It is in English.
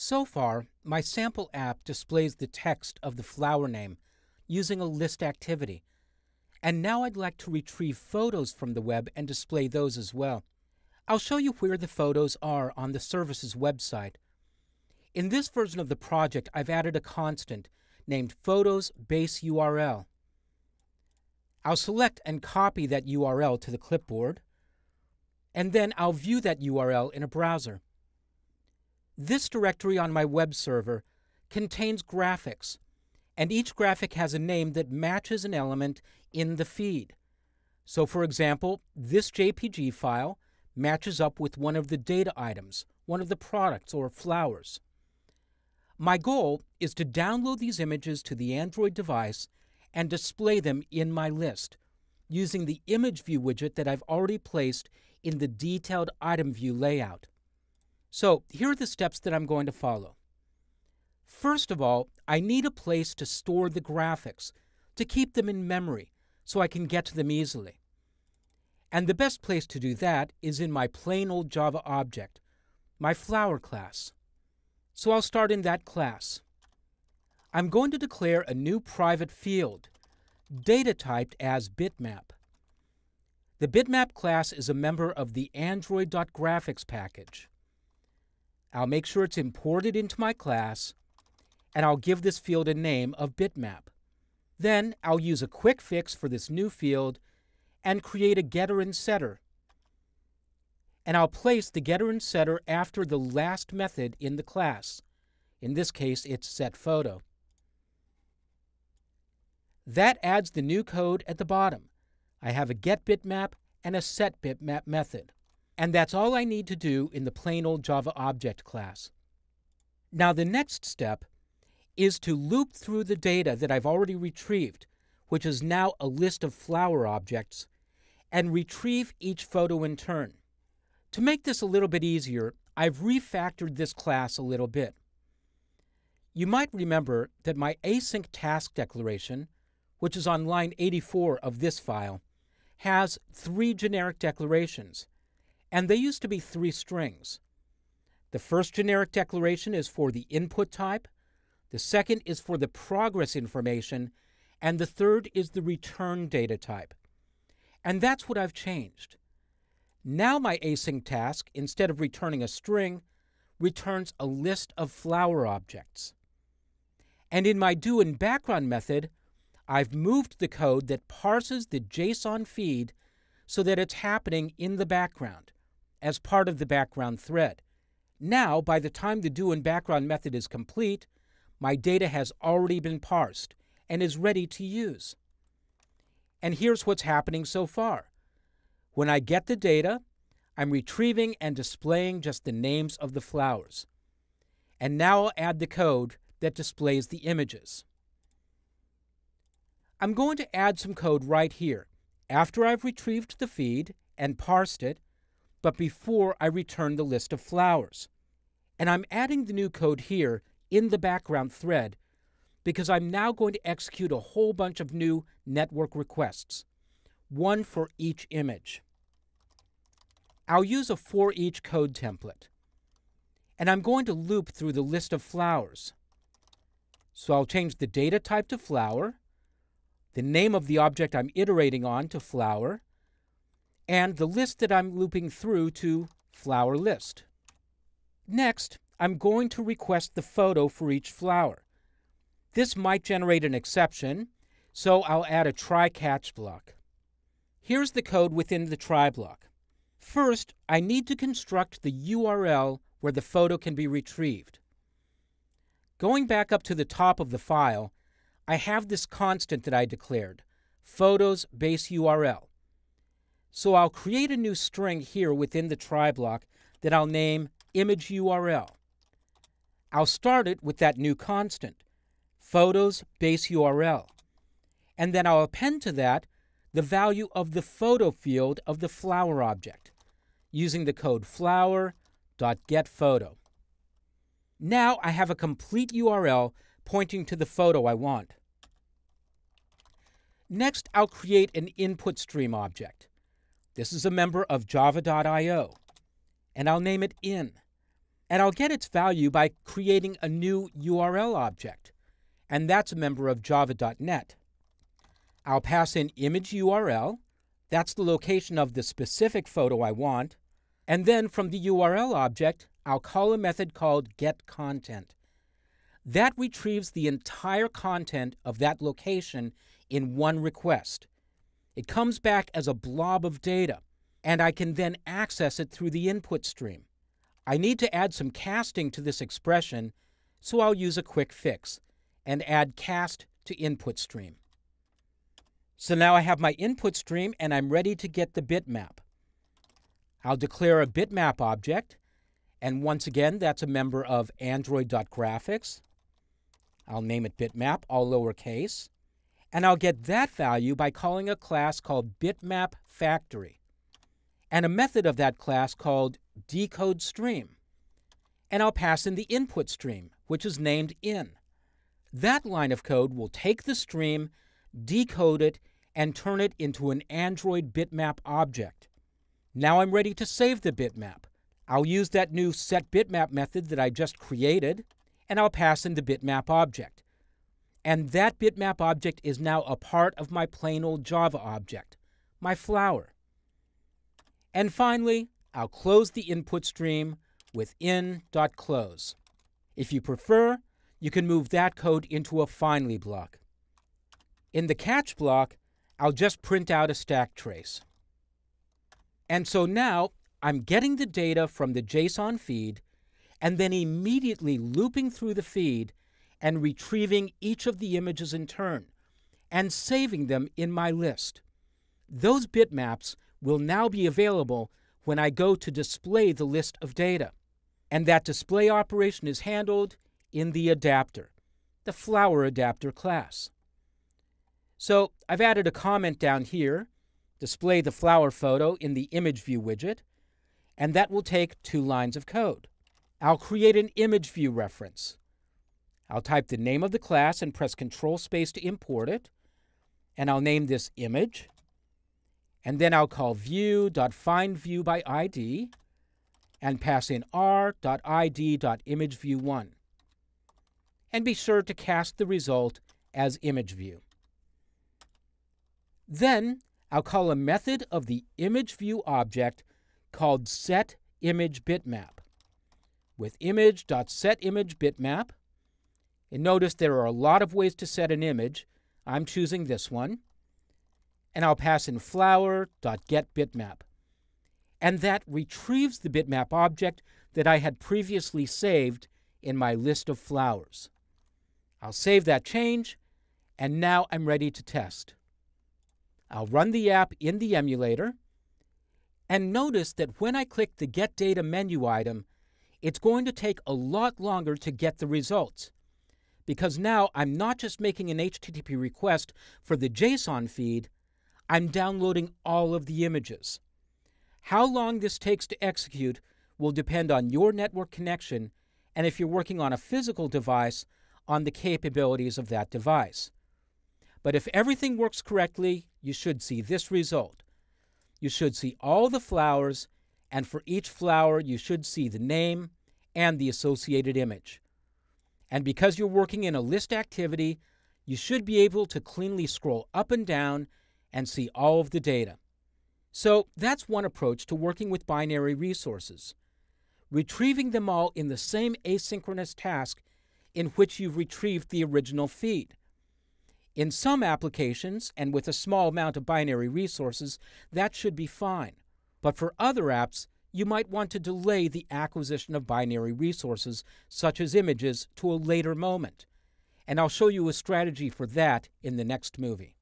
So far, my sample app displays the text of the flower name using a list activity. And now I'd like to retrieve photos from the web and display those as well. I'll show you where the photos are on the service's website. In this version of the project, I've added a constant named photos base URL. I'll select and copy that URL to the clipboard, and then I'll view that URL in a browser. This directory on my web server contains graphics, and each graphic has a name that matches an element in the feed. So, for example, this JPG file matches up with one of the data items, one of the products or flowers. My goal is to download these images to the Android device and display them in my list using the image view widget that I've already placed in the detailed item view layout. So here are the steps that I'm going to follow. First of all, I need a place to store the graphics, to keep them in memory so I can get to them easily. And the best place to do that is in my plain old Java object, my flower class. So I'll start in that class. I'm going to declare a new private field, data typed as bitmap. The bitmap class is a member of the Android.graphics package. I'll make sure it's imported into my class, and I'll give this field a name of bitmap. Then I'll use a quick fix for this new field and create a getter and setter. And I'll place the getter and setter after the last method in the class. In this case, it's setPhoto. That adds the new code at the bottom. I have a getBitmap and a setBitmap method. And that's all I need to do in the plain old Java object class. Now the next step is to loop through the data that I've already retrieved, which is now a list of flower objects, and retrieve each photo in turn. To make this a little bit easier, I've refactored this class a little bit. You might remember that my async task declaration, which is on line 84 of this file, has 3 generic declarations, and they used to be 3 strings. The first generic declaration is for the input type, the second is for the progress information, and the third is the return data type. And that's what I've changed. Now my async task, instead of returning a string, returns a list of flower objects. And in my doInBackground method, I've moved the code that parses the JSON feed so that it's happening in the background, as part of the background thread. Now, by the time the doInBackground method is complete, my data has already been parsed and is ready to use. And here's what's happening so far. When I get the data, I'm retrieving and displaying just the names of the flowers. And now I'll add the code that displays the images. I'm going to add some code right here, after I've retrieved the feed and parsed it, but before I return the list of flowers. And I'm adding the new code here in the background thread because I'm now going to execute a whole bunch of new network requests, one for each image. I'll use a for each code template, and I'm going to loop through the list of flowers. So I'll change the data type to flower, the name of the object I'm iterating on to flower, and the list that I'm looping through to flower list. Next, I'm going to request the photo for each flower. This might generate an exception, so I'll add a try-catch block. Here's the code within the try block. First, I need to construct the URL where the photo can be retrieved. Going back up to the top of the file, I have this constant that I declared, photos base URL. So I'll create a new string here within the try block that I'll name image URL. I'll start it with that new constant, photos base URL, and then I'll append to that the value of the photo field of the flower object, using the code flower.getPhoto. Now I have a complete URL pointing to the photo I want. Next, I'll create an input stream object. This is a member of java.io, and I'll name it in. And I'll get its value by creating a new URL object, and that's a member of java.net. I'll pass in image URL, that's the location of the specific photo I want, and then from the URL object, I'll call a method called getContent. That retrieves the entire content of that location in one request. It comes back as a blob of data, and I can then access it through the input stream. I need to add some casting to this expression, so I'll use a quick fix and add cast to input stream. So now I have my input stream and I'm ready to get the bitmap. I'll declare a bitmap object, and once again that's a member of android.graphics. I'll name it bitmap, all lowercase, and I'll get that value by calling a class called bitmapFactory and a method of that class called decodeStream. And I'll pass in the input stream, which is named in. That line of code will take the stream, decode it, and turn it into an Android bitmap object. Now I'm ready to save the bitmap. I'll use that new setBitmap method that I just created, and I'll pass in the bitmap object. And that bitmap object is now a part of my plain old Java object, my flower. And finally, I'll close the input stream with in.close. If you prefer, you can move that code into a finally block. In the catch block, I'll just print out a stack trace. And so now I'm getting the data from the JSON feed and then immediately looping through the feed and retrieving each of the images in turn and saving them in my list. Those bitmaps will now be available when I go to display the list of data. And that display operation is handled in the adapter, the flower adapter class. So I've added a comment down here, display the flower photo in the image view widget, and that will take 2 lines of code. I'll create an image view reference. I'll type the name of the class and press Control Space to import it, and I'll name this image. And then I'll call view.findViewById and pass in r.id.imageView1. And be sure to cast the result as ImageView. Then I'll call a method of the ImageView object called setImageBitmap with image.setImageBitmap. And notice there are a lot of ways to set an image. I'm choosing this one. And I'll pass in flower.getBitmap. And that retrieves the bitmap object that I had previously saved in my list of flowers. I'll save that change, and now I'm ready to test. I'll run the app in the emulator, and notice that when I click the Get Data menu item, it's going to take a lot longer to get the results, because now I'm not just making an HTTP request for the JSON feed, I'm downloading all of the images. How long this takes to execute will depend on your network connection and, if you're working on a physical device, on the capabilities of that device. But if everything works correctly, you should see this result. You should see all the flowers, and for each flower you should see the name and the associated image. And because you're working in a list activity, you should be able to cleanly scroll up and down and see all of the data. So that's one approach to working with binary resources, retrieving them all in the same asynchronous task in which you've retrieved the original feed. In some applications, and with a small amount of binary resources, that should be fine. But for other apps, you might want to delay the acquisition of binary resources, such as images, to a later moment. And I'll show you a strategy for that in the next movie.